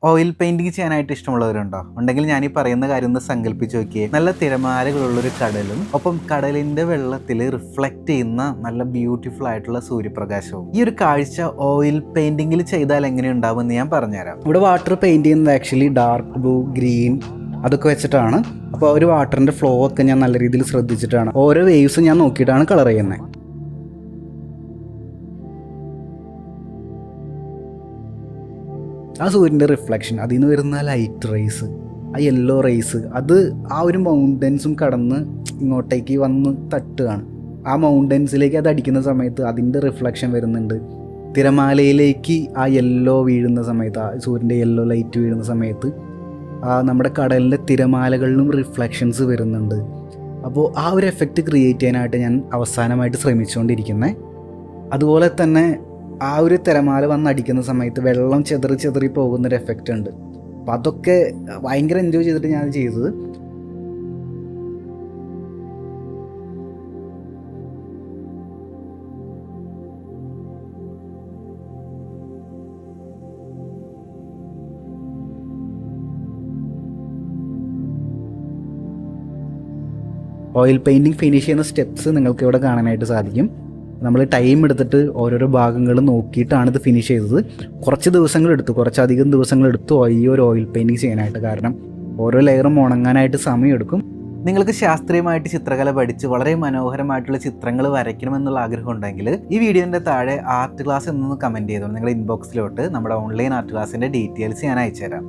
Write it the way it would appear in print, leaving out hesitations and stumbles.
Oil painting ചെയ്യാനായിട്ട് ഇഷ്ടമുള്ളവരുണ്ടോ? ഉണ്ടെങ്കിൽ ഞാൻ ഈ പറയുന്ന കാര്യം ഒന്ന് സങ്കല്പിച്ച് നോക്കിയേ. നല്ല തിരമാലകളുള്ളൊരു കടലും ഒപ്പം കടലിന്റെ വെള്ളത്തിൽ റിഫ്ലക്റ്റ് ചെയ്യുന്ന നല്ല ബ്യൂട്ടിഫുൾ ആയിട്ടുള്ള സൂര്യപ്രകാശവും. ഈ ഒരു കാഴ്ച ഓയിൽ പെയിന്റിങ്ങിൽ ചെയ്താൽ എങ്ങനെ ഉണ്ടാവുമെന്ന് ഞാൻ പറഞ്ഞുതരാം. ഇവിടെ വാട്ടർ പെയിന്റ് ചെയ്യുന്നത് ആക്ച്വലി ഡാർക്ക് ബ്ലൂ, ഗ്രീൻ അതൊക്കെ വെച്ചിട്ടാണ്. അപ്പോൾ ഒരു വാട്ടറിന്റെ ഫ്ലോ ഒക്കെ ഞാൻ നല്ല രീതിയിൽ ശ്രദ്ധിച്ചിട്ടാണ് ഓരോ വേവ്സ് ഞാൻ നോക്കിയിട്ടാണ് കളർ ചെയ്യുന്നത്. ആ സൂര്യൻ്റെ റിഫ്ലക്ഷൻ, അതിൽ നിന്ന് വരുന്ന ലൈറ്റ് റേസ്, ആ യെല്ലോ റേസ്, അത് ആ ഒരു മൗണ്ടൻസും കടന്ന് ഇങ്ങോട്ടേക്ക് വന്ന് തട്ടുകയാണ്. ആ മൗണ്ടൻസിലേക്ക് അത് അടിക്കുന്ന സമയത്ത് അതിൻ്റെ റിഫ്ലക്ഷൻ വരുന്നുണ്ട്. തിരമാലയിലേക്ക് ആ യെല്ലോ വീഴുന്ന സമയത്ത്, ആ സൂര്യൻ്റെ യെല്ലോ ലൈറ്റ് വീഴുന്ന സമയത്ത് നമ്മുടെ കടലിൻ്റെ തിരമാലകളിലും റിഫ്ലക്ഷൻസ് വരുന്നുണ്ട്. അപ്പോൾ ആ ഒരു എഫക്റ്റ് ക്രിയേറ്റ് ചെയ്യാനായിട്ട് ഞാൻ അവസാനമായിട്ട് ശ്രമിച്ചുകൊണ്ടിരിക്കുന്നത്. അതുപോലെ തന്നെ ആ ഒരു തിരമാല വന്നടിക്കുന്ന സമയത്ത് വെള്ളം ചെതറി പോകുന്നൊരു എഫക്റ്റ് ഉണ്ട്. അപ്പം അതൊക്കെ ഭയങ്കര എൻജോയ് ചെയ്തിട്ട് ഞാൻ ചെയ്തത്. ഓയിൽ പെയിൻറ്റിങ് ഫിനിഷ് ചെയ്യുന്ന സ്റ്റെപ്സ് നിങ്ങൾക്ക് ഇവിടെ കാണാനായിട്ട് സാധിക്കും. നമ്മൾ ടൈം എടുത്തിട്ട് ഓരോരോ ഭാഗങ്ങൾ നോക്കിയിട്ടാണ് ഇത് ഫിനിഷ് ചെയ്തത്. കുറച്ചധികം ദിവസങ്ങളെടുത്തു ഈ ഒരു ഓയിൽ പെയിൻറ്റിങ് ചെയ്യാനായിട്ട്. കാരണം ഓരോ ലെയറും ഉണങ്ങാനായിട്ട് സമയമെടുക്കും. നിങ്ങൾക്ക് ശാസ്ത്രീയമായിട്ട് ചിത്രകല പഠിച്ച് വളരെ മനോഹരമായിട്ടുള്ള ചിത്രങ്ങൾ വരയ്ക്കണമെന്നുള്ള ആഗ്രഹം ഉണ്ടെങ്കിൽ ഈ വീഡിയോൻ്റെ താഴെ ആർട്ട് ക്ലാസ് എന്നൊന്ന് കമൻറ്റ് ചെയ്തോളൂ. നിങ്ങളുടെ ഇൻബോക്സിലോട്ട് നമ്മുടെ ഓൺലൈൻ ആർട്ട് ക്ലാസ്സിൻ്റെ ഡീറ്റെയിൽസ് ഞാൻ അയച്ചുതരാം.